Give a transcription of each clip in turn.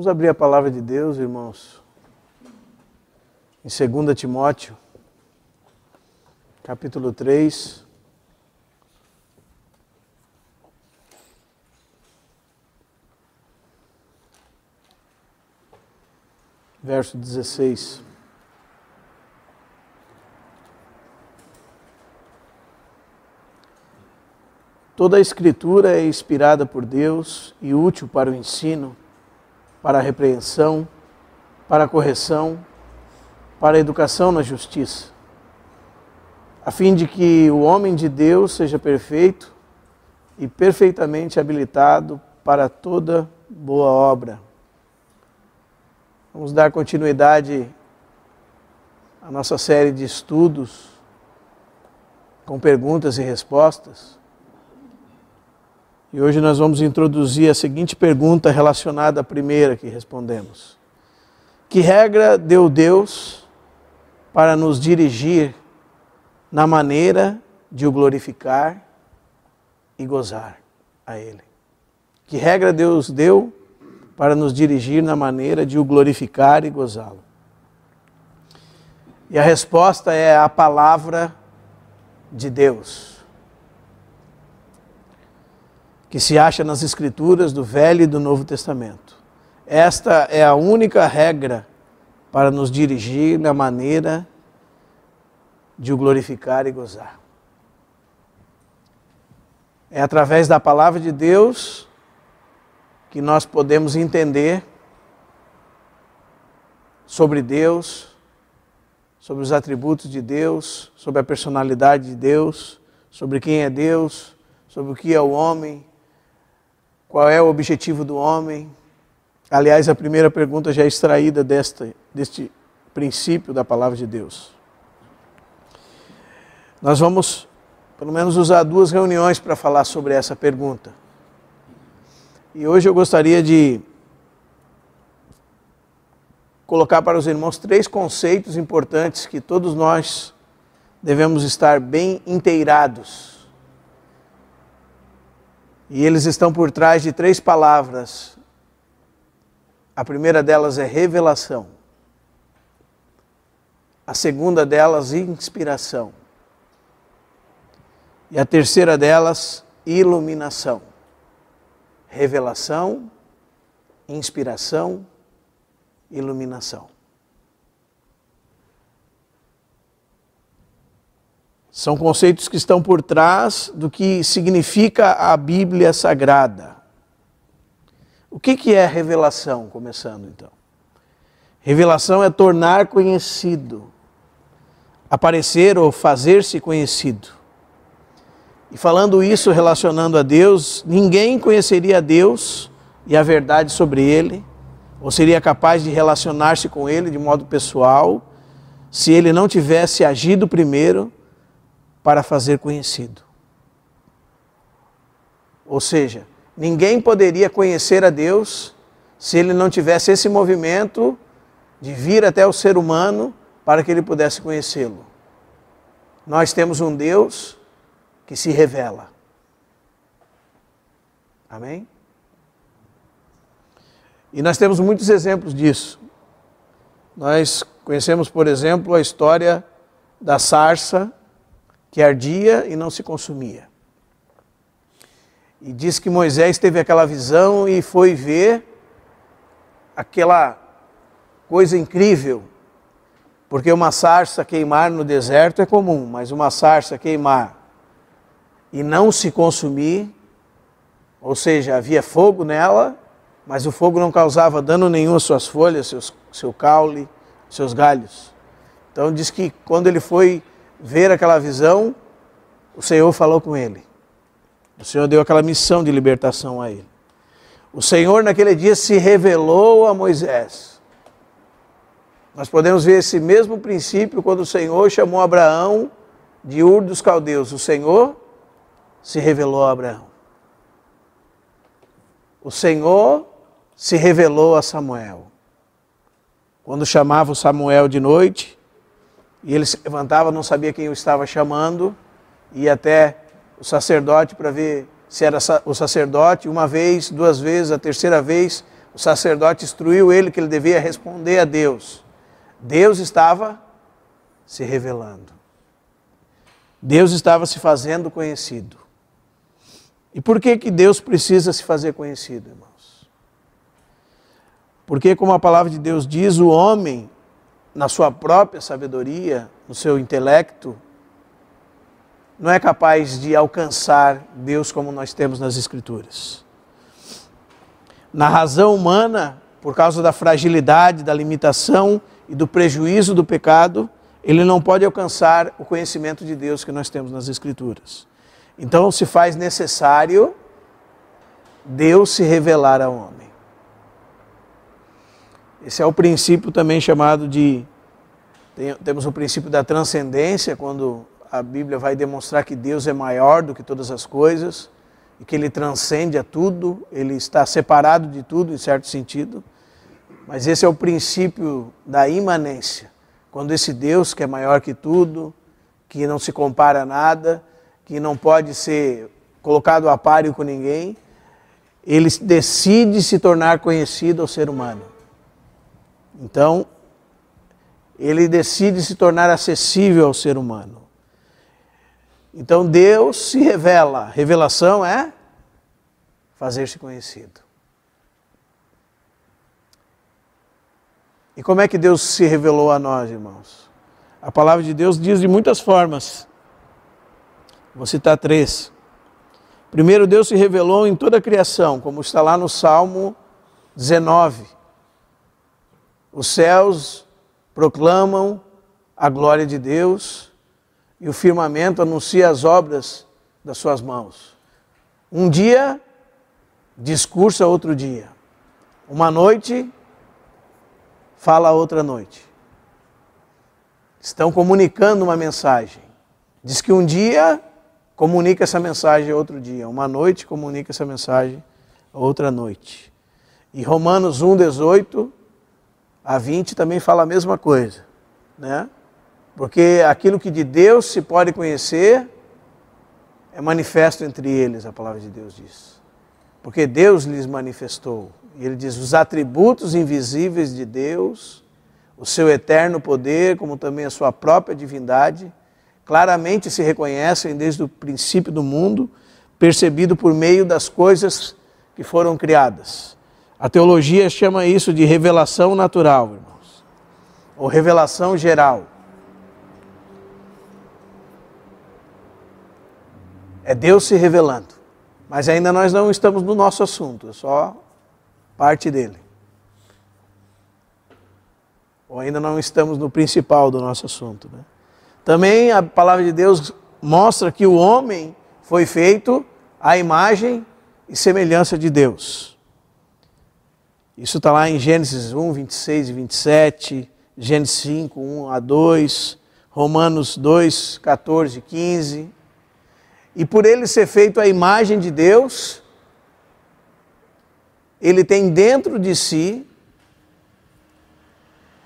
Vamos abrir a palavra de Deus, irmãos, em 2 Timóteo, capítulo 3. Verso 16. Toda a Escritura é inspirada por Deus e útil para o ensino, para a repreensão, para a correção, para a educação na justiça, a fim de que o homem de Deus seja perfeito e perfeitamente habilitado para toda boa obra. Vamos dar continuidade à nossa série de estudos com perguntas e respostas. E hoje nós vamos introduzir a seguinte pergunta relacionada à primeira que respondemos. Que regra deu Deus para nos dirigir na maneira de o glorificar e gozar a Ele? Que regra Deus deu para nos dirigir na maneira de o glorificar e gozá-lo? E a resposta é a palavra de Deus, que se acha nas Escrituras do Velho e do Novo Testamento. Esta é a única regra para nos dirigir na maneira de o glorificar e gozar. É através da palavra de Deus que nós podemos entender sobre Deus, sobre os atributos de Deus, sobre a personalidade de Deus, sobre quem é Deus, sobre o que é o homem, qual é o objetivo do homem. Aliás, a primeira pergunta já é extraída deste princípio da palavra de Deus. Nós vamos, pelo menos, usar 2 reuniões para falar sobre essa pergunta. E hoje eu gostaria de colocar para os irmãos 3 conceitos importantes que todos nós devemos estar bem inteirados. E eles estão por trás de 3 palavras. A primeira delas é revelação. A segunda delas, inspiração. E a terceira delas, iluminação. Revelação, inspiração, iluminação. São conceitos que estão por trás do que significa a Bíblia Sagrada. O que é revelação? Começando então. Revelação é tornar conhecido, aparecer ou fazer-se conhecido. E falando isso, relacionando a Deus, ninguém conheceria a Deus e a verdade sobre Ele, ou seria capaz de relacionar-se com Ele de modo pessoal, se Ele não tivesse agido primeiro para fazer conhecido. Ou seja, ninguém poderia conhecer a Deus se Ele não tivesse esse movimento de vir até o ser humano para que ele pudesse conhecê-lo. Nós temos um Deus que se revela. Amém? E nós temos muitos exemplos disso. Nós conhecemos, por exemplo, a história da sarça que ardia e não se consumia. E diz que Moisés teve aquela visão e foi ver aquela coisa incrível, porque uma sarça queimar no deserto é comum, mas uma sarça queimar e não se consumir, ou seja, havia fogo nela, mas o fogo não causava dano nenhum às suas folhas, seu caule, seus galhos. Então diz que quando ele foi ver aquela visão, o Senhor falou com ele. O Senhor deu aquela missão de libertação a ele. O Senhor naquele dia se revelou a Moisés. Nós podemos ver esse mesmo princípio quando o Senhor chamou Abraão de Ur dos Caldeus. O Senhor se revelou a Abraão. O Senhor se revelou a Samuel. Quando chamava o Samuel de noite, e ele se levantava, não sabia quem o estava chamando, ia até o sacerdote para ver se era o sacerdote. Uma vez, 2 vezes, a terceira vez, o sacerdote instruiu ele que ele devia responder a Deus. Deus estava se revelando. Deus estava se fazendo conhecido. E por que Deus precisa se fazer conhecido, irmãos? Porque, como a palavra de Deus diz, o homem, na sua própria sabedoria, no seu intelecto, não é capaz de alcançar Deus como nós temos nas Escrituras. Na razão humana, por causa da fragilidade, da limitação e do prejuízo do pecado, ele não pode alcançar o conhecimento de Deus que nós temos nas Escrituras. Então se faz necessário Deus se revelar ao homem. Esse é o princípio também chamado de... Temos o princípio da transcendência, quando a Bíblia vai demonstrar que Deus é maior do que todas as coisas e que Ele transcende a tudo, Ele está separado de tudo em certo sentido. Mas esse é o princípio da imanência, quando esse Deus que é maior que tudo, que não se compara a nada, que não pode ser colocado a páreo com ninguém, Ele decide se tornar conhecido ao ser humano. Então, Ele decide se tornar acessível ao ser humano. Então Deus se revela. Revelação é fazer-se conhecido. E como é que Deus se revelou a nós, irmãos? A palavra de Deus diz de muitas formas. Vou citar 3. Primeiro, Deus se revelou em toda a criação, como está lá no Salmo 19. Os céus proclamam a glória de Deus e o firmamento anuncia as obras das suas mãos. Um dia discursa outro dia. Uma noite fala outra noite. Estão comunicando uma mensagem. Diz que um dia comunica essa mensagem a outro dia. Uma noite comunica essa mensagem a outra noite. E Romanos 1, 18 a 20 também fala a mesma coisa, né? Porque aquilo que de Deus se pode conhecer é manifesto entre eles, a palavra de Deus diz. Porque Deus lhes manifestou. E ele diz, os atributos invisíveis de Deus, o seu eterno poder, como também a sua própria divindade, claramente se reconhecem desde o princípio do mundo, percebido por meio das coisas que foram criadas. A teologia chama isso de revelação natural, irmãos, ou revelação geral. É Deus se revelando, mas ainda nós não estamos no nosso assunto, é só parte dele. Ou ainda não estamos no principal do nosso assunto, né? Também a palavra de Deus mostra que o homem foi feito à imagem e semelhança de Deus. Isso está lá em Gênesis 1, 26 e 27, Gênesis 5, 1 a 2, Romanos 2, 14 e 15. E por ele ser feito à imagem de Deus, ele tem dentro de si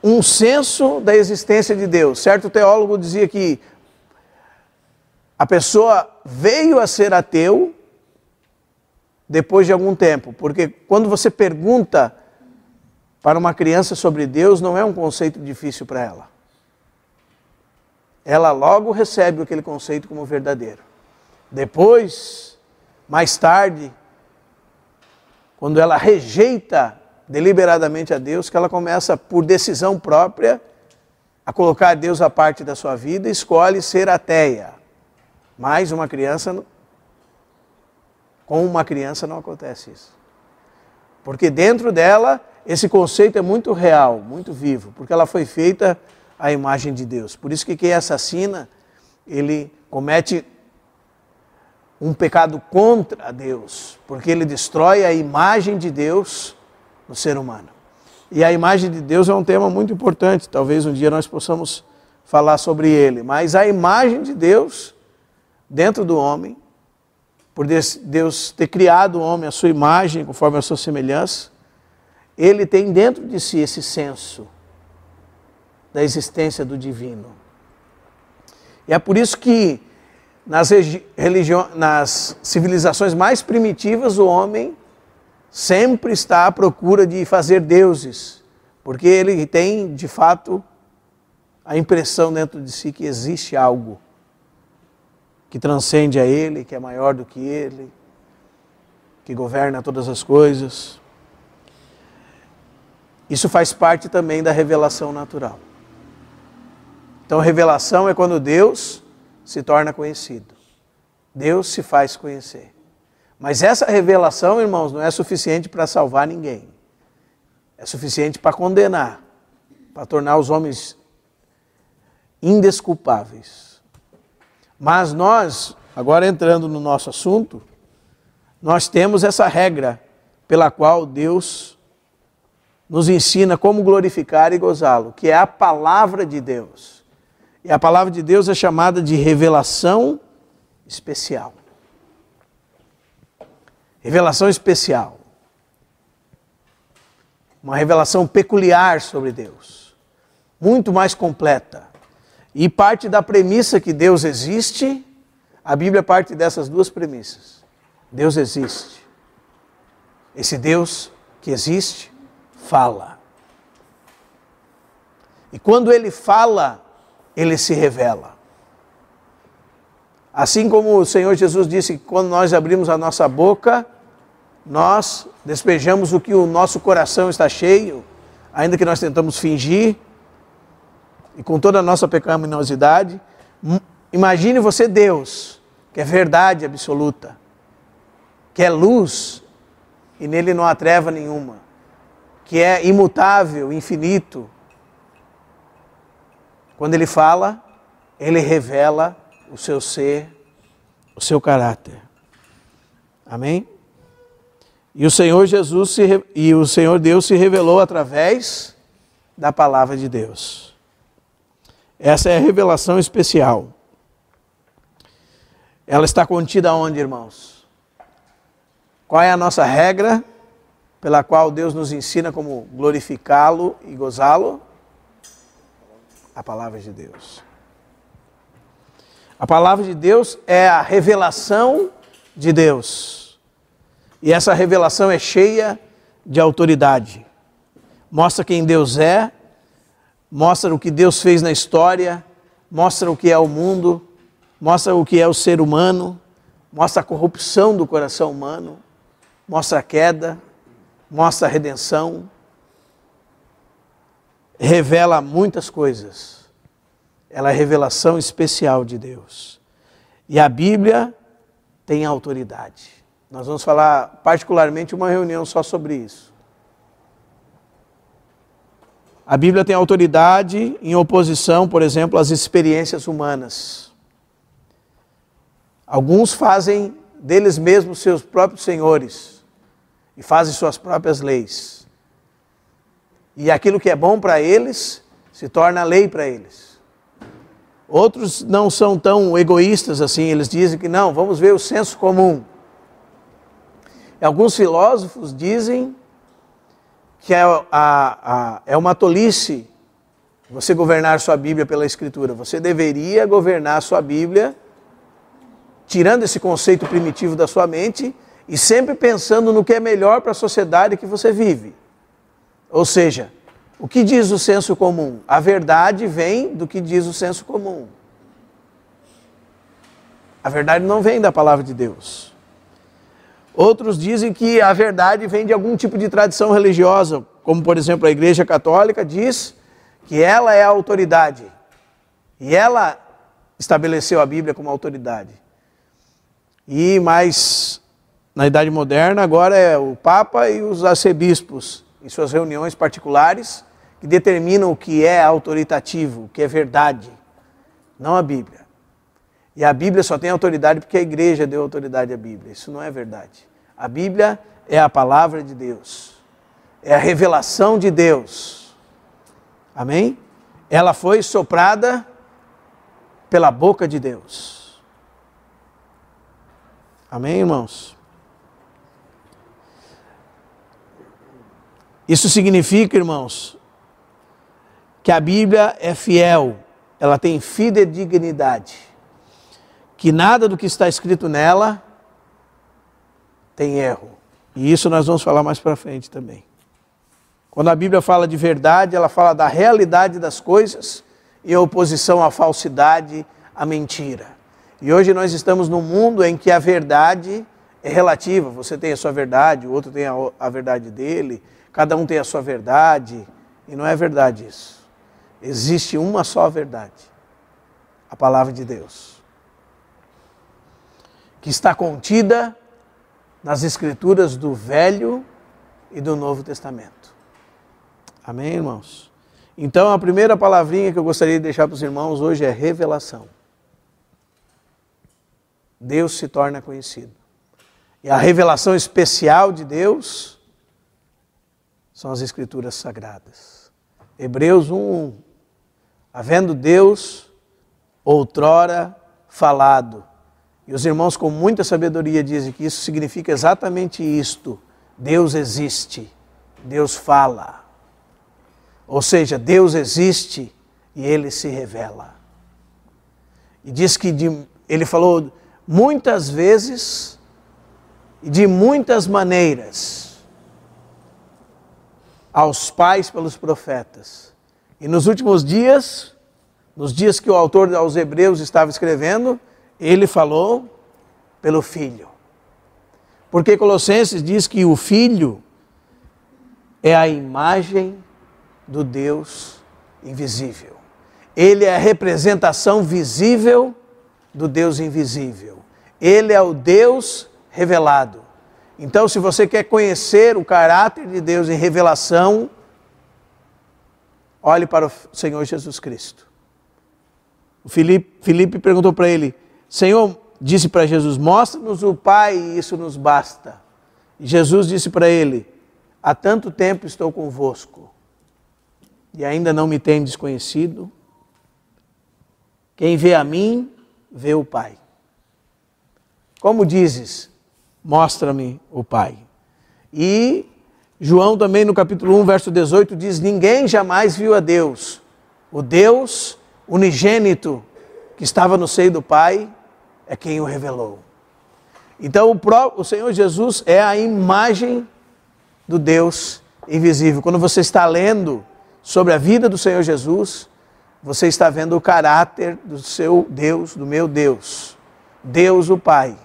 um senso da existência de Deus. Certo teólogo dizia que a pessoa veio a ser ateu depois de algum tempo, porque quando você pergunta para uma criança sobre Deus, não é um conceito difícil para ela. Ela logo recebe aquele conceito como verdadeiro. Depois, mais tarde, quando ela rejeita deliberadamente a Deus, que ela começa, por decisão própria, a colocar Deus à parte da sua vida e escolhe ser ateia. Mas com uma criança não acontece isso. Porque dentro dela, esse conceito é muito real, muito vivo, porque ela foi feita à imagem de Deus. Por isso que quem assassina, ele comete um pecado contra Deus, porque ele destrói a imagem de Deus no ser humano. E a imagem de Deus é um tema muito importante, talvez um dia nós possamos falar sobre ele, mas a imagem de Deus dentro do homem, por Deus ter criado o homem à sua imagem, conforme a sua semelhança, ele tem dentro de si esse senso da existência do divino. E é por isso que nas civilizações mais primitivas o homem sempre está à procura de fazer deuses, porque ele tem, de fato, a impressão dentro de si que existe algo que transcende a ele, que é maior do que ele, que governa todas as coisas. Isso faz parte também da revelação natural. Então, revelação é quando Deus se torna conhecido. Deus se faz conhecer. Mas essa revelação, irmãos, não é suficiente para salvar ninguém. É suficiente para condenar, para tornar os homens indesculpáveis. Mas nós, agora entrando no nosso assunto, nós temos essa regra pela qual Deus nos ensina como glorificar e gozá-lo, que é a palavra de Deus. E a palavra de Deus é chamada de revelação especial. Revelação especial. Uma revelação peculiar sobre Deus. Muito mais completa. E parte da premissa que Deus existe, a Bíblia parte dessas duas premissas. Deus existe. Esse Deus que existe, fala. E quando Ele fala, Ele se revela. Assim como o Senhor Jesus disse que quando nós abrimos a nossa boca, nós despejamos o que o nosso coração está cheio, ainda que nós tentamos fingir, e com toda a nossa pecaminosidade. Imagine você Deus, que é verdade absoluta, que é luz, e nele não há treva nenhuma, que é imutável, infinito. Quando Ele fala, Ele revela o seu ser, o seu caráter. Amém? E o Senhor Jesus e o Senhor Deus se revelou através da palavra de Deus. Essa é a revelação especial. Ela está contida onde, irmãos? Qual é a nossa regra pela qual Deus nos ensina como glorificá-lo e gozá-lo? A palavra de Deus. A palavra de Deus é a revelação de Deus. E essa revelação é cheia de autoridade. Mostra quem Deus é, mostra o que Deus fez na história, mostra o que é o mundo, mostra o que é o ser humano, mostra a corrupção do coração humano, mostra a queda, mostra a redenção, revela muitas coisas. Ela é a revelação especial de Deus. E a Bíblia tem autoridade. Nós vamos falar particularmente uma reunião só sobre isso. A Bíblia tem autoridade em oposição, por exemplo, às experiências humanas. Alguns fazem deles mesmos seus próprios senhores e fazem suas próprias leis. E aquilo que é bom para eles se torna lei para eles. Outros não são tão egoístas assim, eles dizem que não, vamos ver o senso comum. E alguns filósofos dizem que é uma tolice você governar sua Bíblia pela Escritura. Você deveria governar sua Bíblia tirando esse conceito primitivo da sua mente e sempre pensando no que é melhor para a sociedade que você vive. Ou seja, o que diz o senso comum? A verdade vem do que diz o senso comum. A verdade não vem da palavra de Deus. Outros dizem que a verdade vem de algum tipo de tradição religiosa, como por exemplo a Igreja Católica diz que ela é a autoridade. E ela estabeleceu a Bíblia como autoridade. E mais na Idade Moderna agora é o Papa e os arcebispos em suas reuniões particulares que determinam o que é autoritativo, o que é verdade, não a Bíblia. E a Bíblia só tem autoridade porque a igreja deu autoridade à Bíblia. Isso não é verdade. A Bíblia é a palavra de Deus. É a revelação de Deus. Amém? Ela foi soprada pela boca de Deus. Amém, irmãos? Isso significa, irmãos, que a Bíblia é fiel. Ela tem fidedignidade. Que nada do que está escrito nela tem erro. E isso nós vamos falar mais para frente também. Quando a Bíblia fala de verdade, ela fala da realidade das coisas em oposição à falsidade, à mentira. E hoje nós estamos num mundo em que a verdade é relativa. Você tem a sua verdade, o outro tem a verdade dele, cada um tem a sua verdade. E não é verdade isso. Existe uma só verdade, a palavra de Deus, que está contida nas Escrituras do Velho e do Novo Testamento. Amém, irmãos? Então, a primeira palavrinha que eu gostaria de deixar para os irmãos hoje é revelação. Deus se torna conhecido. E a revelação especial de Deus são as Escrituras Sagradas. Hebreus 1:1. Havendo Deus outrora falado. E os irmãos com muita sabedoria dizem que isso significa exatamente isto. Deus existe. Deus fala. Ou seja, Deus existe e Ele se revela. E diz que Ele falou muitas vezes e de muitas maneiras aos pais pelos profetas. E nos últimos dias, nos dias que o autor aos Hebreus estava escrevendo, ele falou pelo Filho. Porque Colossenses diz que o Filho é a imagem do Deus invisível. Ele é a representação visível do Deus invisível. Ele é o Deus revelado. Então, se você quer conhecer o caráter de Deus em revelação, olhe para o Senhor Jesus Cristo. O Filipe perguntou para ele, Senhor, disse para Jesus, mostra-nos o Pai e isso nos basta. E Jesus disse para ele, há tanto tempo estou convosco e ainda não me tendes conhecido. Quem vê a mim, vê o Pai. Como dizes, mostra-me o Pai. E João também no capítulo 1, verso 18 diz, ninguém jamais viu a Deus. O Deus unigênito que estava no seio do Pai é quem o revelou. Então o Senhor Jesus é a imagem do Deus invisível. Quando você está lendo sobre a vida do Senhor Jesus, você está vendo o caráter do seu Deus, do meu Deus. Deus o Pai.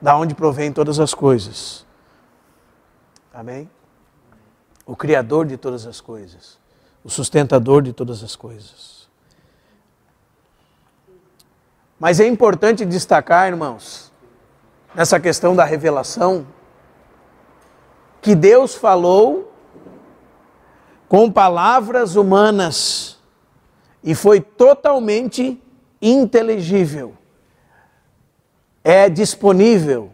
Da onde provém todas as coisas. Amém? O Criador de todas as coisas. O sustentador de todas as coisas. Mas é importante destacar, irmãos, nessa questão da revelação, que Deus falou com palavras humanas e foi totalmente inteligível. É disponível,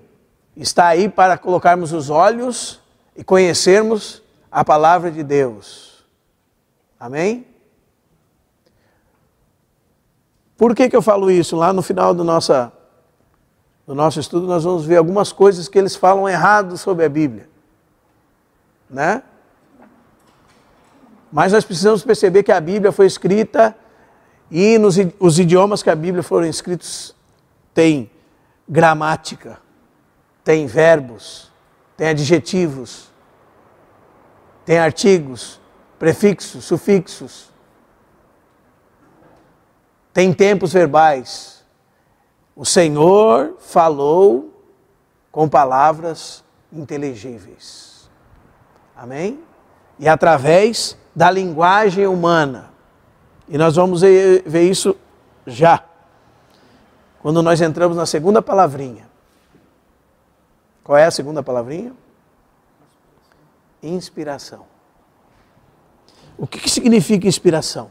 está aí para colocarmos os olhos e conhecermos a palavra de Deus. Amém? Por que eu falo isso? Lá no final do nosso estudo nós vamos ver algumas coisas que eles falam errado sobre a Bíblia. Né? Mas nós precisamos perceber que a Bíblia foi escrita e os idiomas que a Bíblia foram escritos tem gramática, tem verbos, tem adjetivos, tem artigos, prefixos, sufixos, tem tempos verbais. O Senhor falou com palavras inteligíveis. Amém? E através da linguagem humana. E nós vamos ver isso já. Quando nós entramos na segunda palavrinha. Qual é a segunda palavrinha? Inspiração. O que significa inspiração?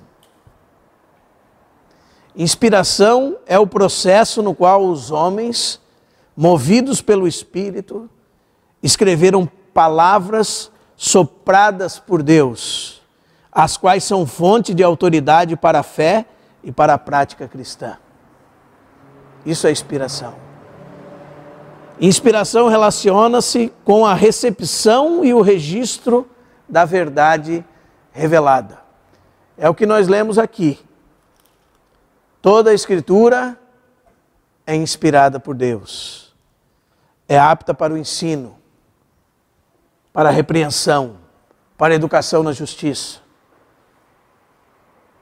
Inspiração é o processo no qual os homens, movidos pelo Espírito, escreveram palavras sopradas por Deus, as quais são fonte de autoridade para a fé e para a prática cristã. Isso é inspiração. Inspiração relaciona-se com a recepção e o registro da verdade revelada. É o que nós lemos aqui. Toda a Escritura é inspirada por Deus. é apta para o ensino, para a repreensão, para a educação na justiça,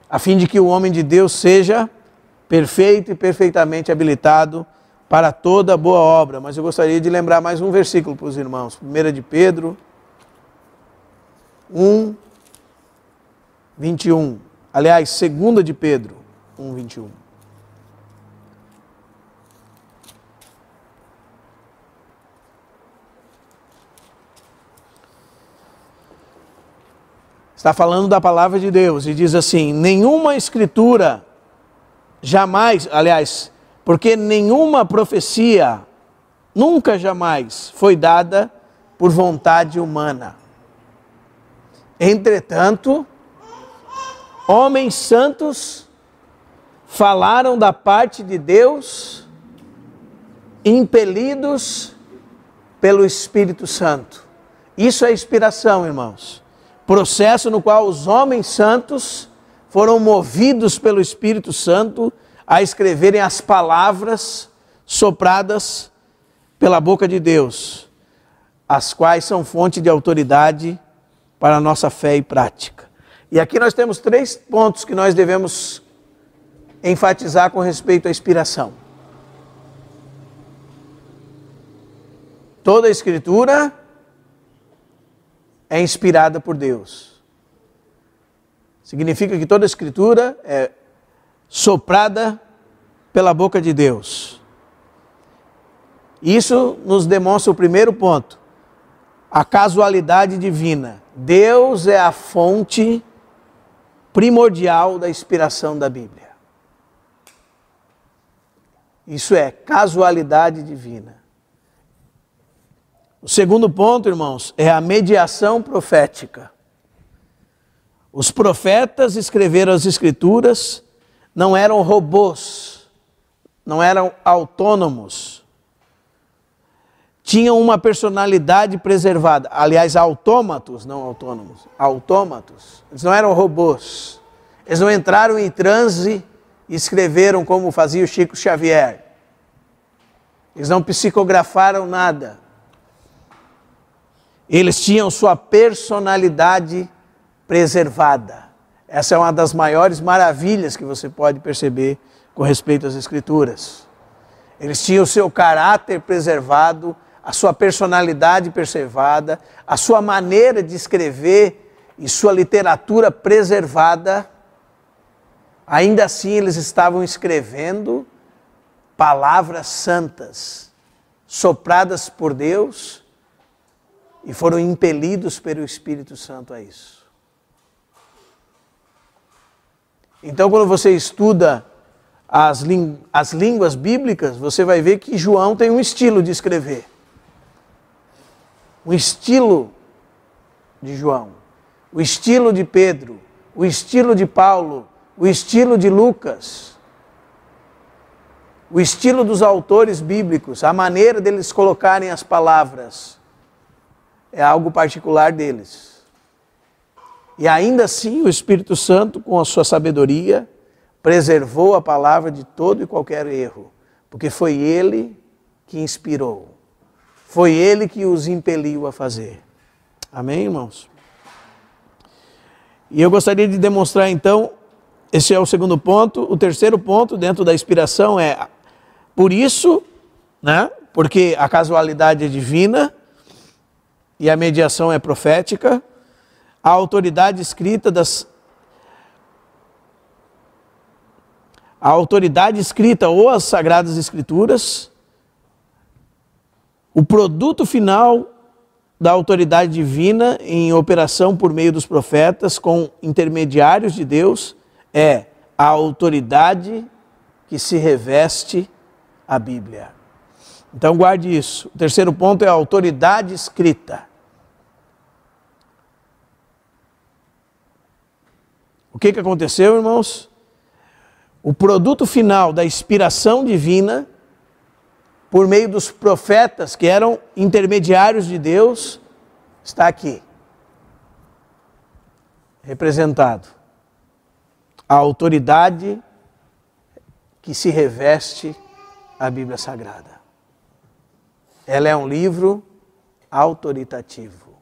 a fim de que o homem de Deus seja perfeito e perfeitamente habilitado para toda boa obra. Mas eu gostaria de lembrar mais um versículo para os irmãos. 1 de Pedro 1, 21. Aliás, 2 de Pedro 1, 21. Está falando da palavra de Deus e diz assim: nenhuma escritura jamais, aliás, porque nenhuma profecia nunca jamais foi dada por vontade humana. Entretanto, homens santos falaram da parte de Deus, impelidos pelo Espírito Santo. Isso é inspiração, irmãos. Processo no qual os homens santos foram movidos pelo Espírito Santo a escreverem as palavras sopradas pela boca de Deus, as quais são fonte de autoridade para a nossa fé e prática. E aqui nós temos 3 pontos que nós devemos enfatizar com respeito à inspiração. Toda a Escritura é inspirada por Deus. Significa que toda a Escritura é soprada pela boca de Deus. Isso nos demonstra o primeiro ponto, a casualidade divina. Deus é a fonte primordial da inspiração da Bíblia. Isso é casualidade divina. O segundo ponto, irmãos, é a mediação profética. Os profetas escreveram as Escrituras, não eram robôs, não eram autônomos. Tinham uma personalidade preservada. Aliás, autômatos, não autônomos, autômatos. Eles não eram robôs. Eles não entraram em transe e escreveram como fazia o Chico Xavier. Eles não psicografaram nada. Eles tinham sua personalidade preservada. Essa é uma das maiores maravilhas que você pode perceber com respeito às Escrituras. Eles tinham o seu caráter preservado, a sua personalidade preservada, a sua maneira de escrever e sua literatura preservada. Ainda assim, eles estavam escrevendo palavras santas, sopradas por Deus, e foram impelidos pelo Espírito Santo a isso. Então, quando você estuda as línguas bíblicas, você vai ver que João tem um estilo de escrever. O estilo de João, o estilo de Pedro, o estilo de Paulo, o estilo de Lucas, o estilo dos autores bíblicos, a maneira deles colocarem as palavras, é algo particular deles. E ainda assim o Espírito Santo, com a sua sabedoria, preservou a palavra de todo e qualquer erro, porque foi Ele que inspirou, foi Ele que os impeliu a fazer. Amém, irmãos? E eu gostaria de demonstrar então, esse é o segundo ponto. O terceiro ponto dentro da inspiração é, por isso, né, porque a casualidade é divina e a mediação é profética, a autoridade escrita ou as Sagradas Escrituras, o produto final da autoridade divina em operação por meio dos profetas com intermediários de Deus é a autoridade que se reveste a Bíblia. Então guarde isso. O terceiro ponto é a autoridade escrita. O que aconteceu, irmãos? O produto final da inspiração divina, por meio dos profetas que eram intermediários de Deus, está aqui, representado. A autoridade que se reveste a Bíblia Sagrada. Ela é um livro autoritativo.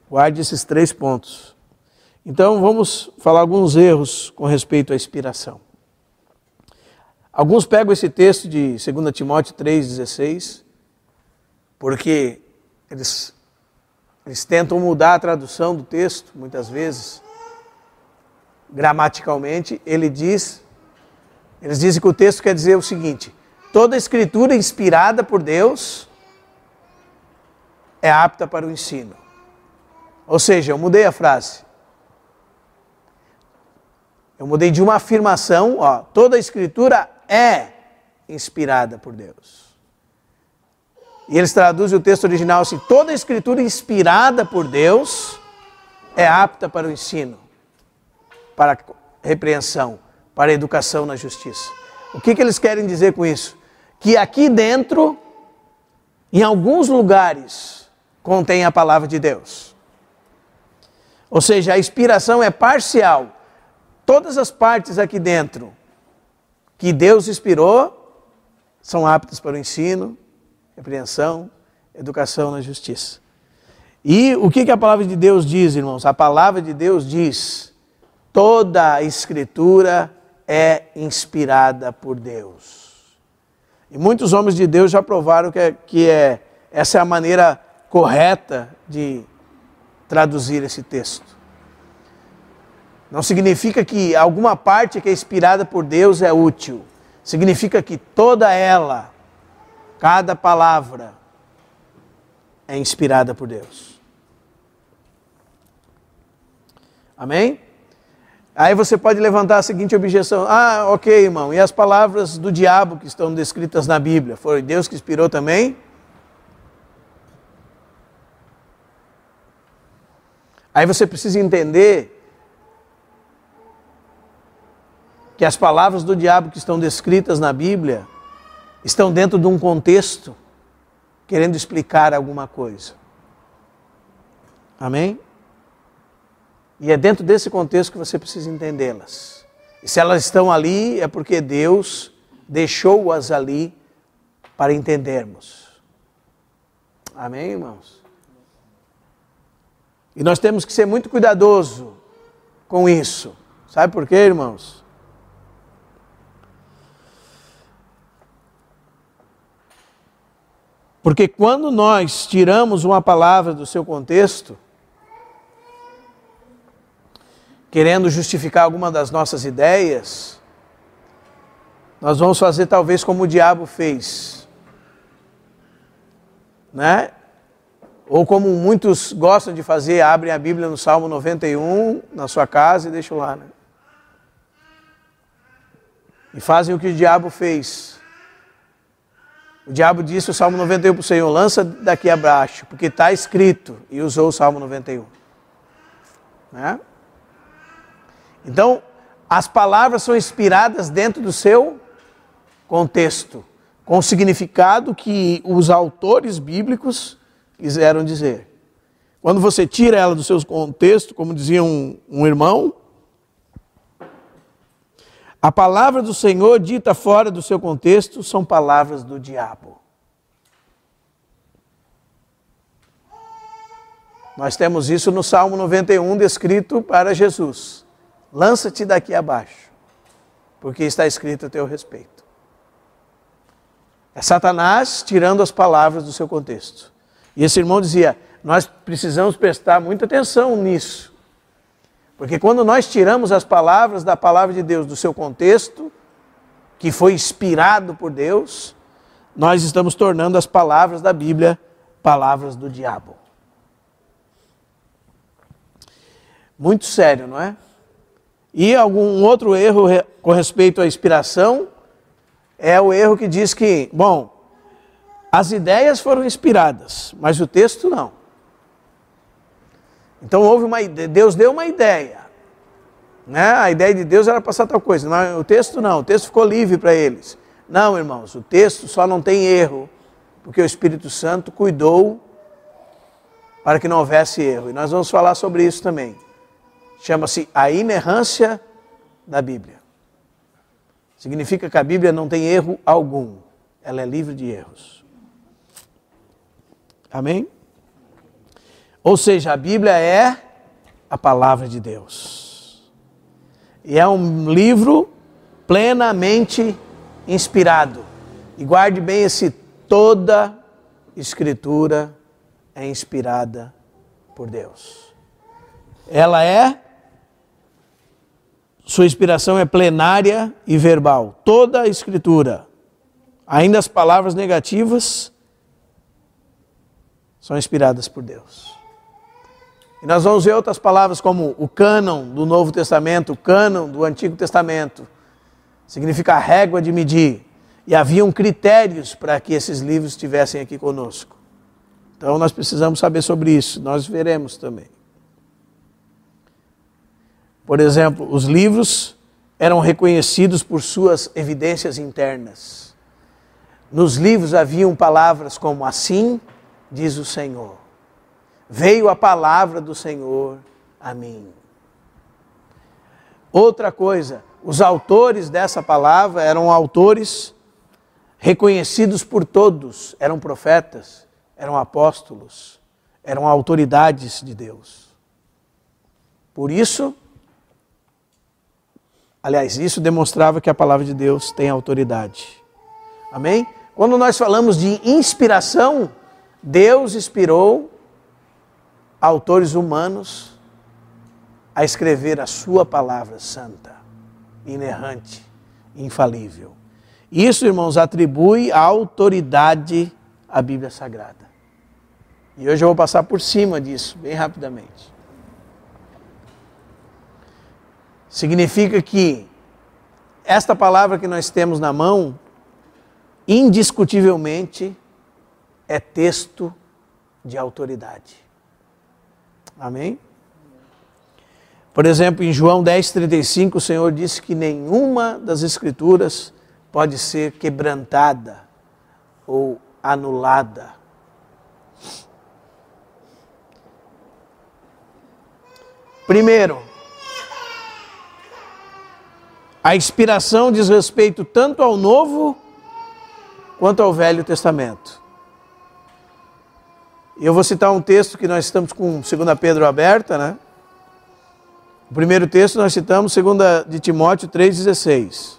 Guarde esses 3 pontos. Então vamos falar alguns erros com respeito à inspiração. Alguns pegam esse texto de 2 Timóteo 3,16, porque eles tentam mudar a tradução do texto, muitas vezes, gramaticalmente. Eles dizem que o texto quer dizer o seguinte: toda escritura inspirada por Deus é apta para o ensino. Ou seja, eu mudei a frase. Eu mudei de uma afirmação, toda escritura é inspirada por Deus. E eles traduzem o texto original assim: toda escritura inspirada por Deus é apta para o ensino, para a repreensão, para a educação na justiça. O que eles querem dizer com isso? Que aqui dentro, em alguns lugares, contém a palavra de Deus. Ou seja, a inspiração é parcial. Todas as partes aqui dentro que Deus inspirou são aptas para o ensino, repreensão, educação na justiça. E o que a palavra de Deus diz, irmãos? A palavra de Deus diz: toda a escritura é inspirada por Deus. E muitos homens de Deus já provaram essa é a maneira correta de traduzir esse texto. Não significa que alguma parte que é inspirada por Deus é útil. Significa que toda ela, cada palavra, é inspirada por Deus. Amém? Aí você pode levantar a seguinte objeção: ok, irmão, e as palavras do diabo que estão descritas na Bíblia, foi Deus que inspirou também? Aí você precisa entender que as palavras do diabo que estão descritas na Bíblia estão dentro de um contexto, querendo explicar alguma coisa. Amém? E é dentro desse contexto que você precisa entendê-las. E se elas estão ali, é porque Deus deixou-as ali para entendermos. Amém, irmãos? E nós temos que ser muito cuidadosos com isso. Sabe por quê, irmãos? Porque quando nós tiramos uma palavra do seu contexto, querendo justificar alguma das nossas ideias, nós vamos fazer talvez como o diabo fez, né? Ou como muitos gostam de fazer, abrem a Bíblia no Salmo 91 na sua casa e deixam lá, né? E fazem o que o diabo fez. O diabo disse o Salmo 91 para o Senhor: lança daqui abaixo, porque está escrito, e usou o Salmo 91. Né? Então, as palavras são inspiradas dentro do seu contexto, com o significado que os autores bíblicos quiseram dizer. Quando você tira ela do seu contexto, como dizia um irmão, a palavra do Senhor dita fora do seu contexto são palavras do diabo. Nós temos isso no Salmo 91 descrito para Jesus: lança-te daqui abaixo, porque está escrito a teu respeito. É Satanás tirando as palavras do seu contexto. E esse irmão dizia: nós precisamos prestar muita atenção nisso. Porque quando nós tiramos as palavras da palavra de Deus do seu contexto, que foi inspirado por Deus, nós estamos tornando as palavras da Bíblia palavras do diabo. Muito sério, não é? E algum outro erro com respeito à inspiração é o erro que diz que, bom, as ideias foram inspiradas, mas o texto não. Então houve Deus deu uma ideia, né? A ideia de Deus era passar tal coisa, mas o texto não, o texto ficou livre para eles. Não, irmãos, o texto só não tem erro, porque o Espírito Santo cuidou para que não houvesse erro. E nós vamos falar sobre isso também. Chama-se a inerrância da Bíblia. Significa que a Bíblia não tem erro algum. ela é livre de erros. Amém? Ou seja, a Bíblia é a palavra de Deus. E é um livro plenamente inspirado. E guarde bem toda Escritura é inspirada por Deus. Sua inspiração é plenária e verbal. Toda a Escritura, ainda as palavras negativas, são inspiradas por Deus. E nós vamos ver outras palavras como o cânon do Novo Testamento, o cânon do Antigo Testamento. Significa régua de medir. E haviam critérios para que esses livros estivessem aqui conosco. Então nós precisamos saber sobre isso. Nós veremos também. Por exemplo, os livros eram reconhecidos por suas evidências internas. Nos livros haviam palavras como assim diz o Senhor. Veio a palavra do Senhor a mim. Outra coisa, os autores dessa palavra eram autores reconhecidos por todos, eram profetas, eram apóstolos, eram autoridades de Deus. Por isso, aliás, isso demonstrava que a palavra de Deus tem autoridade. Amém? Quando nós falamos de inspiração, Deus inspirou autores humanos a escrever a sua palavra santa, inerrante, infalível. Isso, irmãos, atribui a autoridade à Bíblia Sagrada. E hoje eu vou passar por cima disso, bem rapidamente. Significa que esta palavra que nós temos na mão, indiscutivelmente, é texto de autoridade. Amém? Por exemplo, em João 10,35, o Senhor disse que nenhuma das Escrituras pode ser quebrantada ou anulada. Primeiro, a inspiração diz respeito tanto ao Novo quanto ao Velho Testamento. Eu vou citar um texto que nós estamos com 2 Pedro aberta, né? O primeiro texto nós citamos 2 de Timóteo 3,16.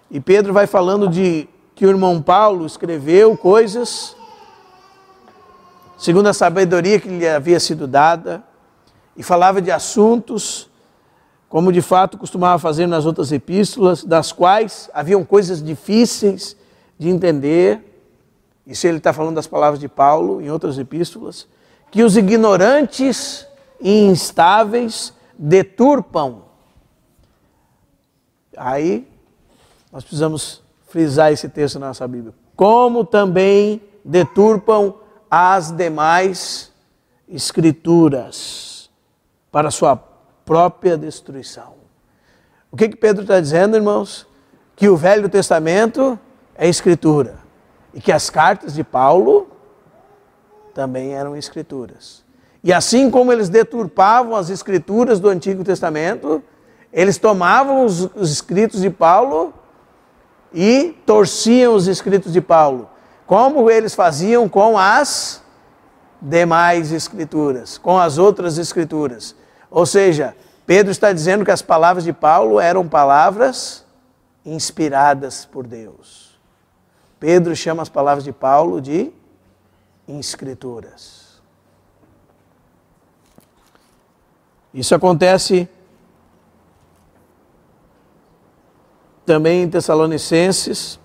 E Pedro vai falando de que o irmão Paulo escreveu coisas segundo a sabedoria que lhe havia sido dada, e falava de assuntos, como de fato costumava fazer nas outras epístolas, das quais haviam coisas difíceis de entender. Isso ele está falando das palavras de Paulo em outras epístolas, que os ignorantes e instáveis deturpam. Aí nós precisamos frisar esse texto na nossa Bíblia. Como também deturpam as demais Escrituras para sua própria destruição. O que Pedro está dizendo, irmãos? Que o Velho Testamento é Escritura. E que as cartas de Paulo também eram Escrituras. E assim como eles deturpavam as Escrituras do Antigo Testamento, eles tomavam os escritos de Paulo e torciam os escritos de Paulo. Como eles faziam com as demais Escrituras, com as outras Escrituras. Ou seja, Pedro está dizendo que as palavras de Paulo eram palavras inspiradas por Deus. Pedro chama as palavras de Paulo de Escrituras. Isso acontece também em Tessalonicenses.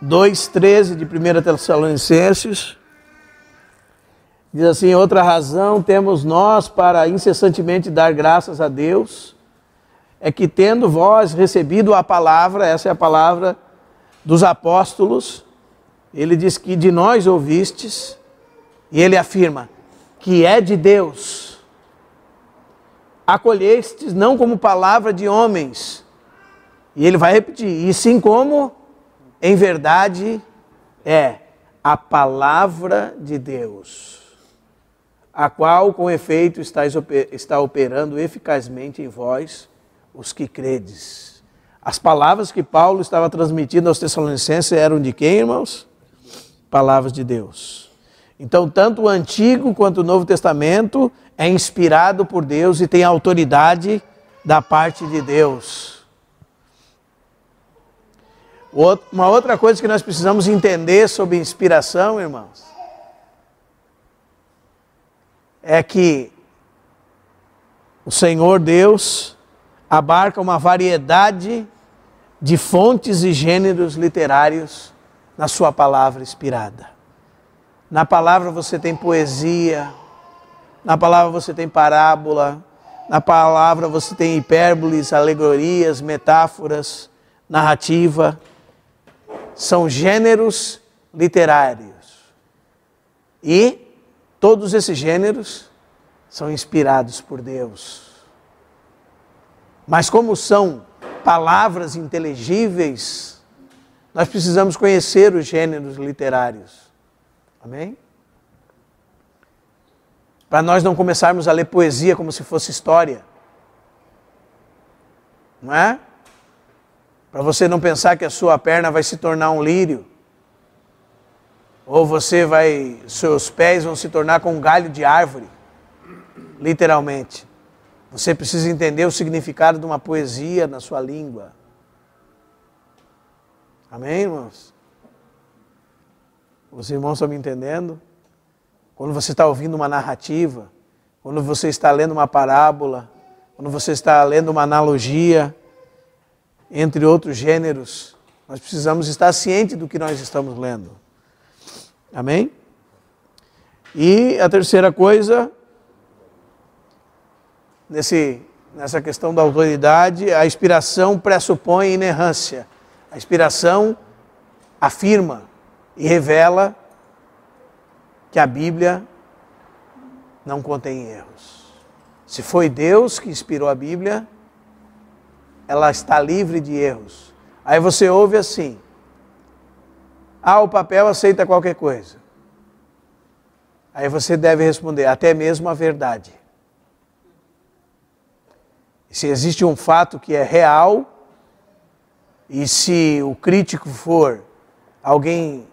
Dois 13 de 1 Tessalonicenses, diz assim: outra razão temos nós para incessantemente dar graças a Deus, é que tendo vós recebido a palavra, essa é a palavra dos apóstolos, ele diz que de nós ouvistes, e ele afirma que é de Deus, acolhestes não como palavra de homens, e ele vai repetir, e sim como em verdade, é a palavra de Deus, a qual, com efeito, está operando eficazmente em vós, os que credes. As palavras que Paulo estava transmitindo aos Tessalonicenses eram de quem, irmãos? Palavras de Deus. Então, tanto o Antigo quanto o Novo Testamento é inspirado por Deus e tem autoridade da parte de Deus. Uma outra coisa que nós precisamos entender sobre inspiração, irmãos, é que o Senhor Deus abarca uma variedade de fontes e gêneros literários na sua palavra inspirada. Na palavra você tem poesia, na palavra você tem parábola, na palavra você tem hipérboles, alegorias, metáforas, narrativa. São gêneros literários. E todos esses gêneros são inspirados por Deus. Mas como são palavras inteligíveis, nós precisamos conhecer os gêneros literários. Amém? Para nós não começarmos a ler poesia como se fosse história. Não é? Para você não pensar que a sua perna vai se tornar um lírio. Ou seus pés vão se tornar com um galho de árvore. Literalmente. Você precisa entender o significado de uma poesia na sua língua. Amém, irmãos? Os irmãos estão me entendendo? Quando você está ouvindo uma narrativa, quando você está lendo uma parábola, quando você está lendo uma analogia, entre outros gêneros, nós precisamos estar cientes do que nós estamos lendo. Amém? E a terceira coisa, nessa questão da autoridade, a inspiração pressupõe inerrância. A inspiração afirma e revela que a Bíblia não contém erros. Se foi Deus que inspirou a Bíblia, ela está livre de erros. Aí você ouve assim: o papel aceita qualquer coisa. Aí você deve responder: até mesmo a verdade. Se existe um fato que é real, e se o crítico for alguém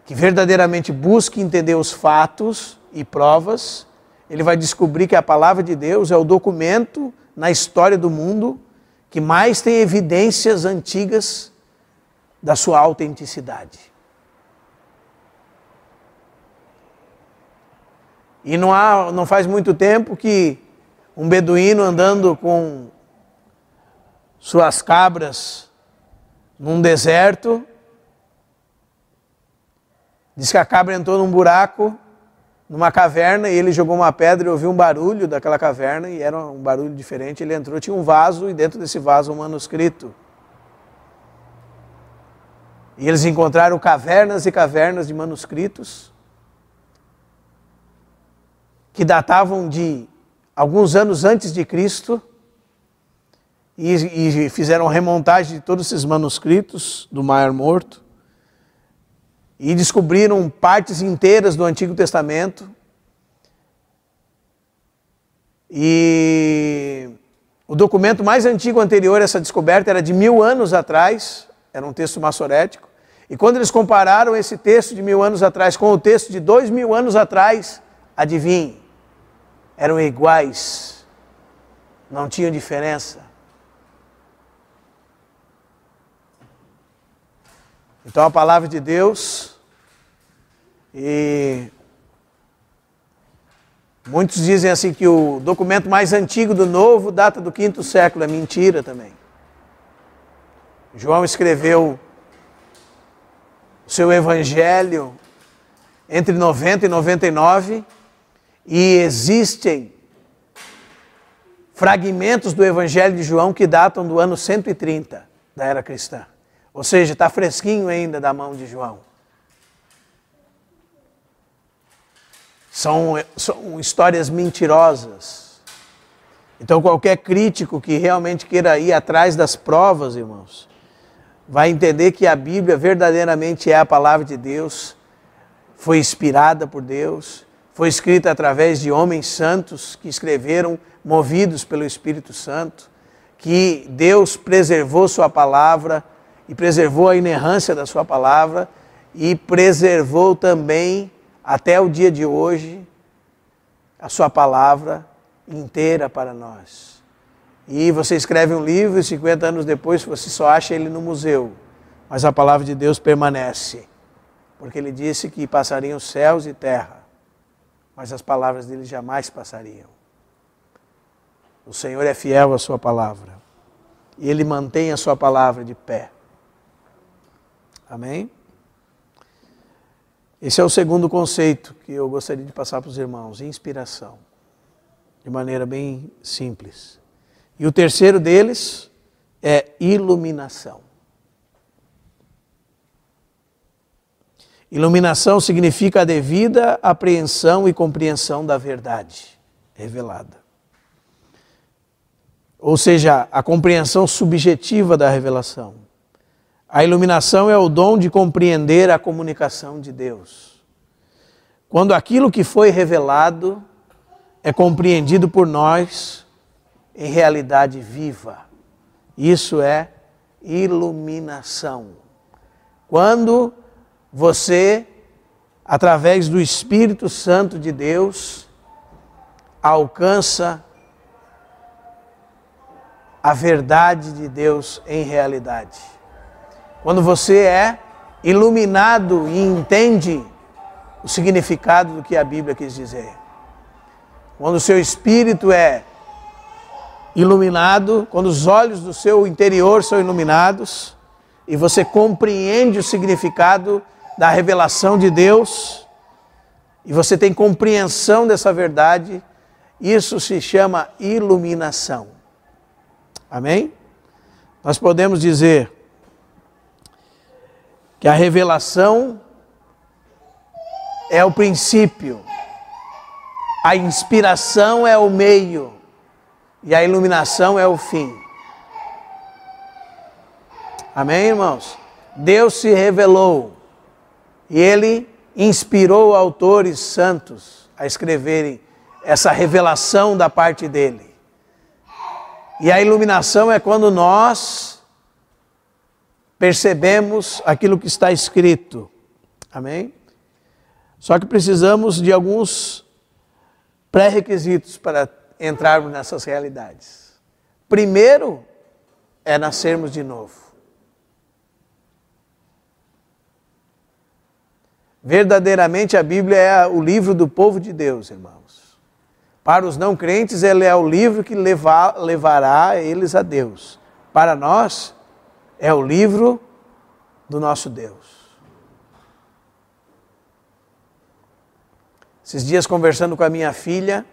que verdadeiramente busque entender os fatos e provas, ele vai descobrir que a palavra de Deus é o documento na história do mundo que mais tem evidências antigas da sua autenticidade. E não faz muito tempo que um beduíno andando com suas cabras num deserto, diz que a cabra entrou num buraco, numa caverna, e ele jogou uma pedra e ouviu um barulho daquela caverna, e era um barulho diferente. Ele entrou, tinha um vaso, e dentro desse vaso um manuscrito. E eles encontraram cavernas e cavernas de manuscritos que datavam de alguns anos antes de Cristo, e fizeram remontagem de todos esses manuscritos do Mar Morto, e descobriram partes inteiras do Antigo Testamento. E o documento mais antigo anterior a essa descoberta era de 1000 anos atrás, era um texto massorético. E quando eles compararam esse texto de 1000 anos atrás com o texto de 2000 anos atrás, adivinhe, eram iguais, não tinham diferença. Então a palavra de Deus, e muitos dizem assim que o documento mais antigo do Novo data do 5º século, é mentira também. João escreveu o seu evangelho entre 90 e 99, e existem fragmentos do evangelho de João que datam do ano 130 da era cristã. Ou seja, está fresquinho ainda da mão de João. São histórias mentirosas. Então qualquer crítico que realmente queira ir atrás das provas, irmãos, vai entender que a Bíblia verdadeiramente é a palavra de Deus, foi inspirada por Deus, foi escrita através de homens santos que escreveram, movidos pelo Espírito Santo, que Deus preservou sua palavra e preservou a inerrância da sua palavra e preservou também, até o dia de hoje, a sua palavra inteira para nós. E você escreve um livro e 50 anos depois você só acha ele no museu, mas a palavra de Deus permanece, porque ele disse que passariam céus e terra, mas as palavras dele jamais passariam. O Senhor é fiel à sua palavra e ele mantém a sua palavra de pé. Amém? Esse é o segundo conceito que eu gostaria de passar para os irmãos, inspiração, de maneira bem simples. E o terceiro deles é iluminação. Iluminação significa a devida apreensão e compreensão da verdade revelada. Ou seja, a compreensão subjetiva da revelação. A iluminação é o dom de compreender a comunicação de Deus. Quando aquilo que foi revelado é compreendido por nós em realidade viva. Isso é iluminação. Quando você, através do Espírito Santo de Deus, alcança a verdade de Deus em realidade. Quando você é iluminado e entende o significado do que a Bíblia quis dizer. Quando o seu espírito é iluminado, quando os olhos do seu interior são iluminados e você compreende o significado da revelação de Deus e você tem compreensão dessa verdade, isso se chama iluminação. Amém? Nós podemos dizer que a revelação é o princípio, a inspiração é o meio e a iluminação é o fim. Amém, irmãos? Deus se revelou e Ele inspirou autores santos a escreverem essa revelação da parte dEle. E a iluminação é quando nós percebemos aquilo que está escrito. Amém? Só que precisamos de alguns pré-requisitos para entrarmos nessas realidades. Primeiro é nascermos de novo. Verdadeiramente a Bíblia é o livro do povo de Deus, irmãos. Para os não crentes, ele é o livro que levará eles a Deus. Para nós, é o livro do nosso Deus. Esses dias conversando com a minha filha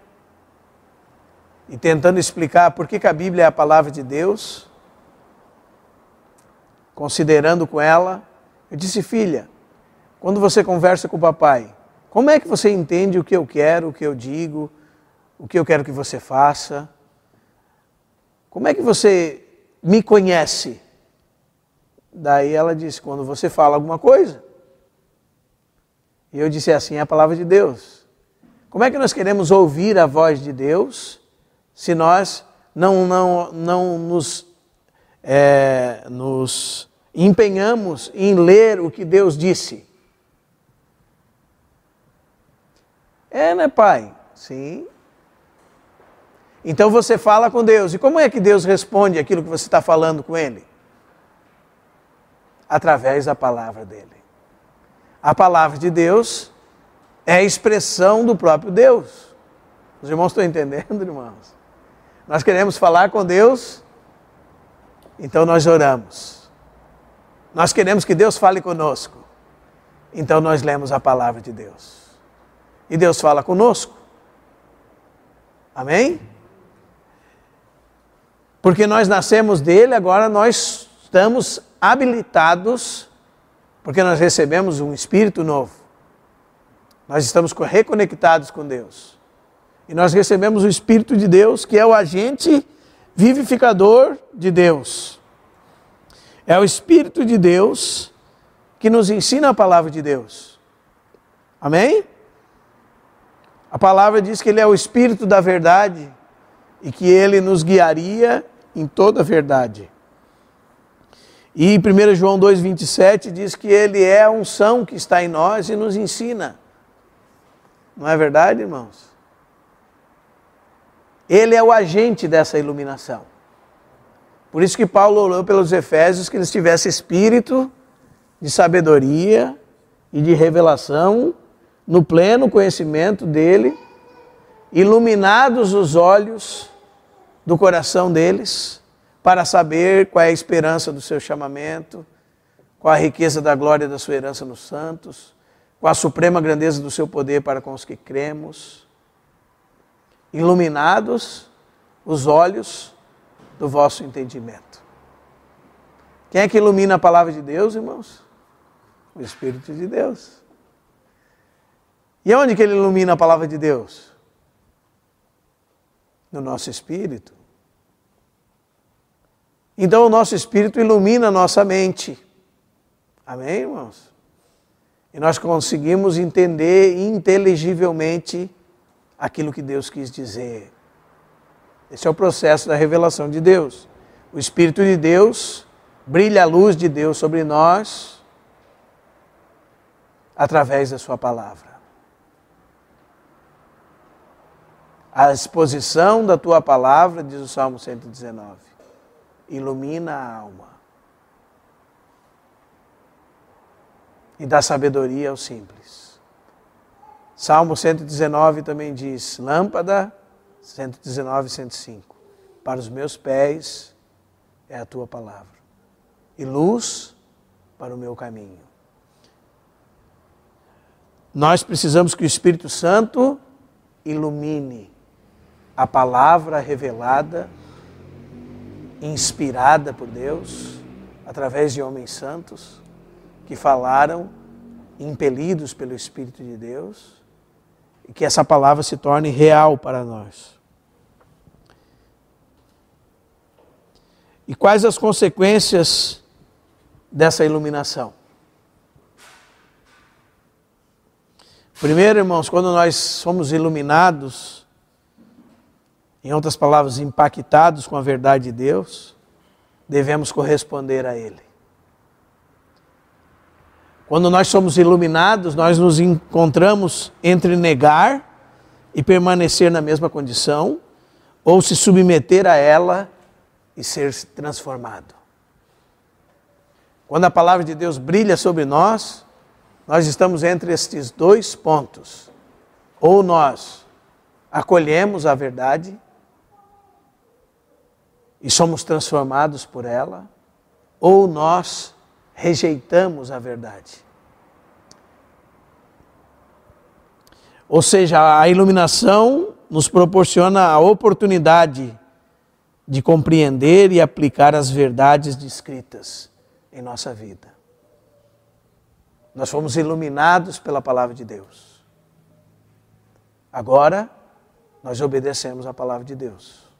e tentando explicar por que a Bíblia é a palavra de Deus, considerando com ela, eu disse: filha, quando você conversa com o papai, como é que você entende o que eu quero, o que eu digo, o que eu quero que você faça? Como é que você me conhece? Daí ela disse: quando você fala alguma coisa. E eu disse assim: é a palavra de Deus. Como é que nós queremos ouvir a voz de Deus se nós não nos empenhamos em ler o que Deus disse? É, né, pai? Sim. Então você fala com Deus. E como é que Deus responde aquilo que você está falando com Ele? Através da palavra dEle. A palavra de Deus é a expressão do próprio Deus. Os irmãos estão entendendo, irmãos? Nós queremos falar com Deus, então nós oramos. Nós queremos que Deus fale conosco, então nós lemos a palavra de Deus. E Deus fala conosco. Amém? Porque nós nascemos dele, agora nós estamos habilitados, porque nós recebemos um espírito novo. Nós estamos reconectados com Deus. E nós recebemos o Espírito de Deus, que é o agente vivificador de Deus. É o Espírito de Deus que nos ensina a palavra de Deus. Amém? A palavra diz que Ele é o Espírito da verdade e que Ele nos guiaria em toda a verdade. E 1 João 2,27 diz que Ele é a unção que está em nós e nos ensina. Não é verdade, irmãos? Ele é o agente dessa iluminação. Por isso que Paulo orou pelos Efésios que eles tivessem espírito de sabedoria e de revelação no pleno conhecimento dele, iluminados os olhos do coração deles, para saber qual é a esperança do seu chamamento, qual a riqueza da glória da sua herança nos santos, qual a suprema grandeza do seu poder para com os que cremos. Iluminados os olhos do vosso entendimento. Quem é que ilumina a palavra de Deus, irmãos? O Espírito de Deus. E onde que Ele ilumina a palavra de Deus? No nosso espírito. Então o nosso espírito ilumina a nossa mente. Amém, irmãos? E nós conseguimos entender inteligivelmente aquilo que Deus quis dizer. Esse é o processo da revelação de Deus. O Espírito de Deus, brilha a luz de Deus sobre nós através da sua palavra. A exposição da tua palavra, diz o Salmo 119, ilumina a alma e dá sabedoria ao simples. Salmo 119 também diz, lâmpada, 119, 105, para os meus pés é a tua palavra e luz para o meu caminho. Nós precisamos que o Espírito Santo ilumine a palavra revelada, inspirada por Deus, através de homens santos que falaram, impelidos pelo Espírito de Deus, e que essa palavra se torne real para nós. E quais as consequências dessa iluminação? Primeiro, irmãos, quando nós somos iluminados, em outras palavras, impactados com a verdade de Deus, devemos corresponder a Ele. Quando nós somos iluminados, nós nos encontramos entre negar e permanecer na mesma condição, ou se submeter a ela e ser transformado. Quando a palavra de Deus brilha sobre nós, nós estamos entre estes dois pontos. Ou nós acolhemos a verdade e somos transformados por ela, ou nós rejeitamos a verdade. Ou seja, a iluminação nos proporciona a oportunidade de compreender e aplicar as verdades descritas em nossa vida. Nós fomos iluminados pela palavra de Deus. Agora, nós obedecemos a palavra de Deus.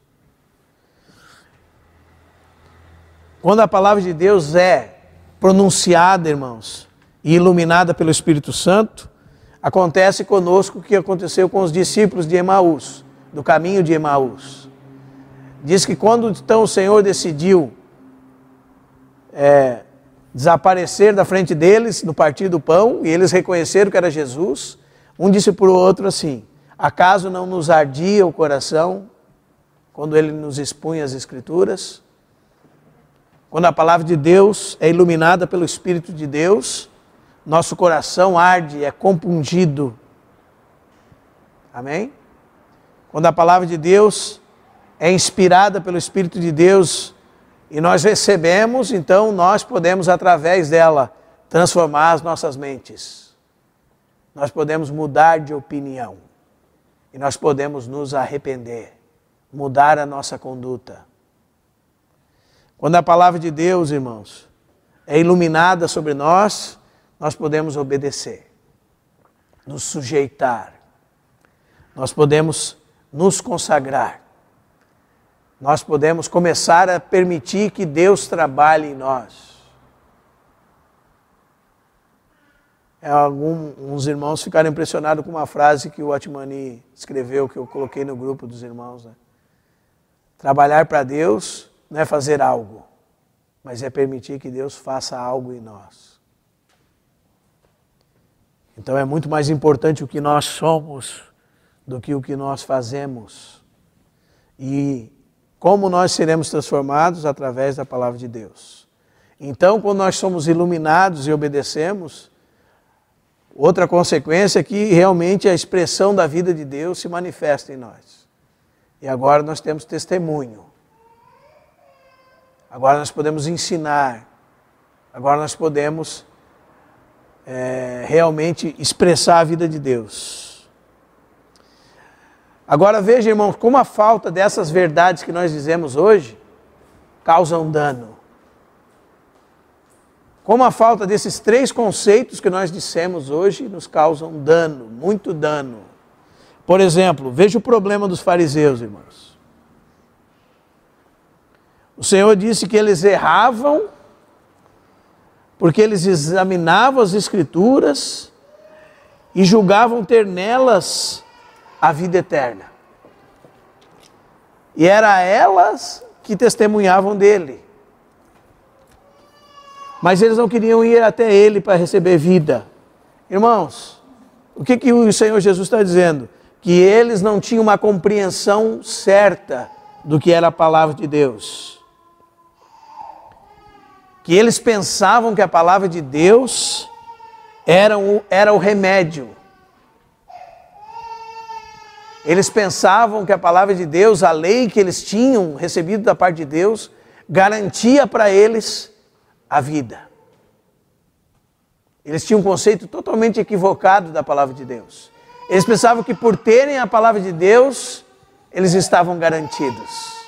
Quando a palavra de Deus é pronunciada, irmãos, e iluminada pelo Espírito Santo, acontece conosco o que aconteceu com os discípulos de Emaús, do caminho de Emaús. Diz que quando então o Senhor decidiu desaparecer da frente deles no partir do pão, e eles reconheceram que era Jesus, um disse para o outro assim, acaso não nos ardia o coração quando ele nos expunha as Escrituras? Quando a palavra de Deus é iluminada pelo Espírito de Deus, nosso coração arde, é compungido. Amém? Quando a palavra de Deus é inspirada pelo Espírito de Deus e nós recebemos, então nós podemos, através dela, transformar as nossas mentes. Nós podemos mudar de opinião. E nós podemos nos arrepender, mudar a nossa conduta. Quando a palavra de Deus, irmãos, é iluminada sobre nós, nós podemos obedecer, nos sujeitar, nós podemos nos consagrar, nós podemos começar a permitir que Deus trabalhe em nós. Uns irmãos ficaram impressionados com uma frase que o Watmani escreveu, que eu coloquei no grupo dos irmãos, né? Trabalhar para Deus não é fazer algo, mas é permitir que Deus faça algo em nós. Então é muito mais importante o que nós somos do que o que nós fazemos. E como nós seremos transformados através da palavra de Deus. Então, quando nós somos iluminados e obedecemos, outra consequência é que realmente a expressão da vida de Deus se manifesta em nós. E agora nós temos testemunho. Agora nós podemos ensinar. Agora nós podemos realmente expressar a vida de Deus. Agora veja, irmãos, como a falta dessas verdades que nós dizemos hoje causa um dano. Como a falta desses 3 conceitos que nós dissemos hoje nos causam dano, muito dano. Por exemplo, veja o problema dos fariseus, irmãos. O Senhor disse que eles erravam porque eles examinavam as Escrituras e julgavam ter nelas a vida eterna. E era elas que testemunhavam dele. Mas eles não queriam ir até ele para receber vida. Irmãos, o que o Senhor Jesus está dizendo? Que eles não tinham uma compreensão certa do que era a palavra de Deus. Que eles pensavam que a palavra de Deus era o remédio. Eles pensavam que a palavra de Deus, a lei que eles tinham recebido da parte de Deus, garantia para eles a vida. Eles tinham um conceito totalmente equivocado da palavra de Deus. Eles pensavam que por terem a palavra de Deus, eles estavam garantidos.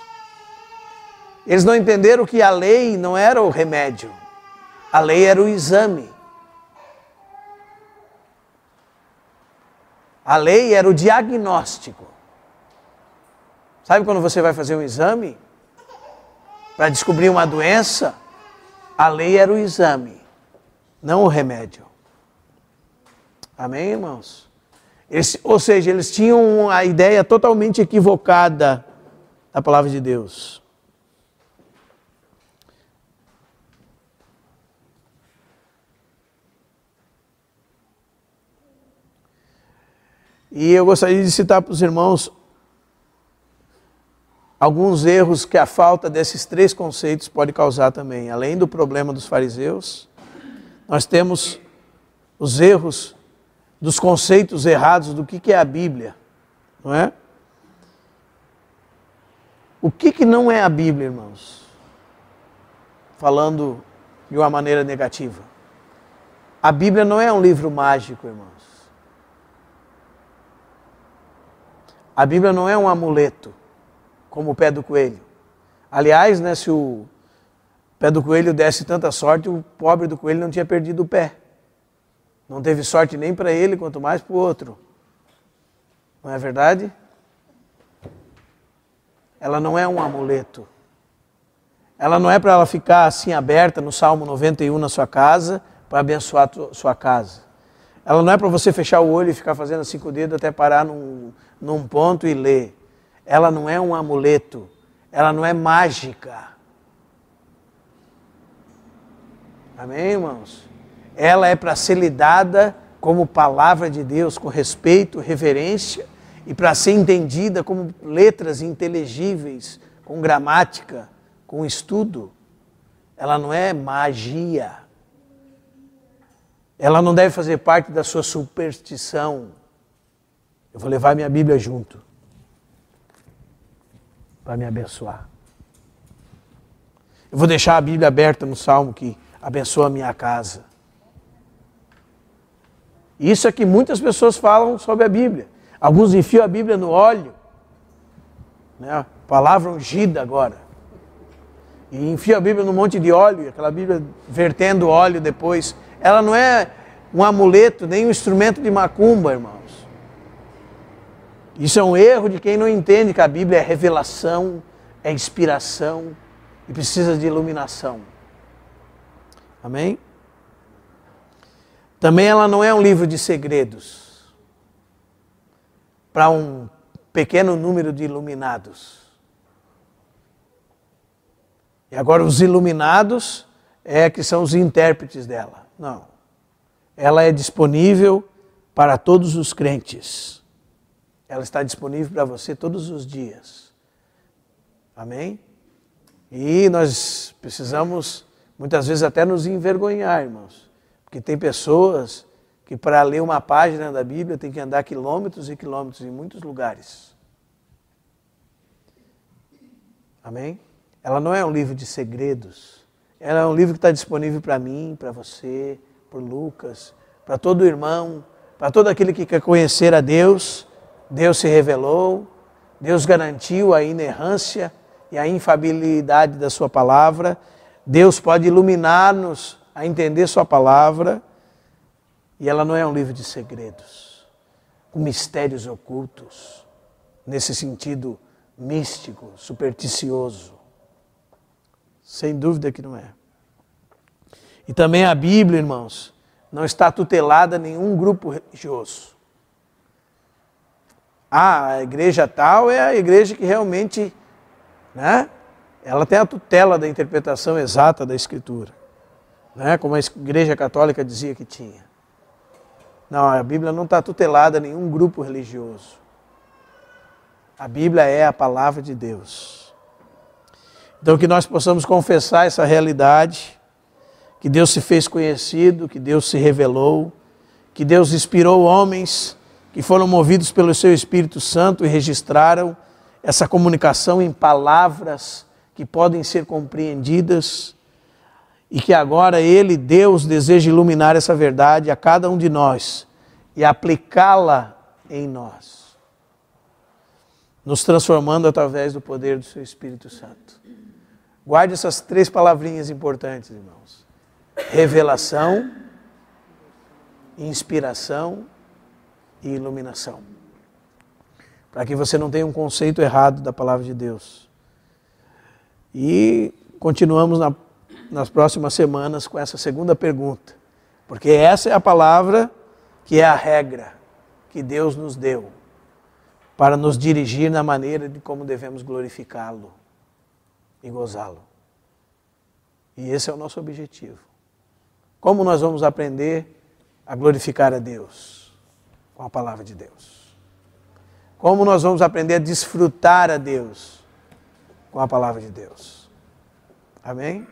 Eles não entenderam que a lei não era o remédio. A lei era o exame. A lei era o diagnóstico. Sabe quando você vai fazer um exame? Para descobrir uma doença? A lei era o exame, não o remédio. Amém, irmãos? Ou seja, eles tinham a ideia totalmente equivocada da palavra de Deus. E eu gostaria de citar para os irmãos alguns erros que a falta desses 3 conceitos pode causar também. Além do problema dos fariseus, nós temos os erros dos conceitos errados do que é a Bíblia, não é? O que não é a Bíblia, irmãos? Falando de uma maneira negativa. A Bíblia não é um livro mágico, irmãos. A Bíblia não é um amuleto, como o pé do coelho. Aliás, né, se o pé do coelho desse tanta sorte, o pobre do coelho não tinha perdido o pé. Não teve sorte nem para ele, quanto mais para o outro. Não é verdade? Ela não é um amuleto. Ela não é para ela ficar assim aberta no Salmo 91 na sua casa, para abençoar a sua casa. Ela não é para você fechar o olho e ficar fazendo assim com o dedo até parar num ponto e ler. Ela não é um amuleto. Ela não é mágica. Amém, irmãos? Ela é para ser lidada como palavra de Deus, com respeito, reverência, e para ser entendida como letras inteligíveis, com gramática, com estudo. Ela não é magia. Ela não deve fazer parte da sua superstição. Eu vou levar minha Bíblia junto para me abençoar. Eu vou deixar a Bíblia aberta no Salmo que abençoa a minha casa. Isso é que muitas pessoas falam sobre a Bíblia. Alguns enfiam a Bíblia no óleo, né? Palavra ungida agora. E enfiam a Bíblia num monte de óleo, aquela Bíblia vertendo óleo depois. Ela não é um amuleto, nem um instrumento de macumba, irmãos. Isso é um erro de quem não entende que a Bíblia é revelação, é inspiração e precisa de iluminação. Amém? Também ela não é um livro de segredos para um pequeno número de iluminados. E agora os iluminados que são os intérpretes dela. Não. Ela é disponível para todos os crentes. Ela está disponível para você todos os dias. Amém? E nós precisamos, muitas vezes, até nos envergonhar, irmãos. Porque tem pessoas que para ler uma página da Bíblia tem que andar quilômetros e quilômetros em muitos lugares. Amém? Ela não é um livro de segredos. Ela é um livro que está disponível para mim, para você, para o Lucas, para todo irmão, para todo aquele que quer conhecer a Deus. Deus se revelou, Deus garantiu a inerrância e a infalibilidade da sua palavra. Deus pode iluminar-nos a entender sua palavra. E ela não é um livro de segredos, com mistérios ocultos, nesse sentido místico, supersticioso. Sem dúvida que não é. E também a Bíblia, irmãos, não está tutelada a nenhum grupo religioso. A igreja tal é a igreja que realmente, né, ela tem a tutela da interpretação exata da Escritura, né, como a Igreja Católica dizia que tinha. Não, a Bíblia não está tutelada a nenhum grupo religioso. A Bíblia é a palavra de Deus. Então que nós possamos confessar essa realidade, que Deus se fez conhecido, que Deus se revelou, que Deus inspirou homens que foram movidos pelo seu Espírito Santo e registraram essa comunicação em palavras que podem ser compreendidas e que agora Ele, Deus, deseja iluminar essa verdade a cada um de nós e aplicá-la em nós, nos transformando através do poder do seu Espírito Santo. Guarde essas 3 palavrinhas importantes, irmãos. Revelação, inspiração e iluminação. Para que você não tenha um conceito errado da palavra de Deus. E continuamos nas próximas semanas com essa segunda pergunta. Porque essa é a palavra que é a regra que Deus nos deu para nos dirigir na maneira de como devemos glorificá-lo e gozá-lo. E esse é o nosso objetivo. Como nós vamos aprender a glorificar a Deus? Com a palavra de Deus. Como nós vamos aprender a desfrutar a Deus? Com a palavra de Deus. Amém?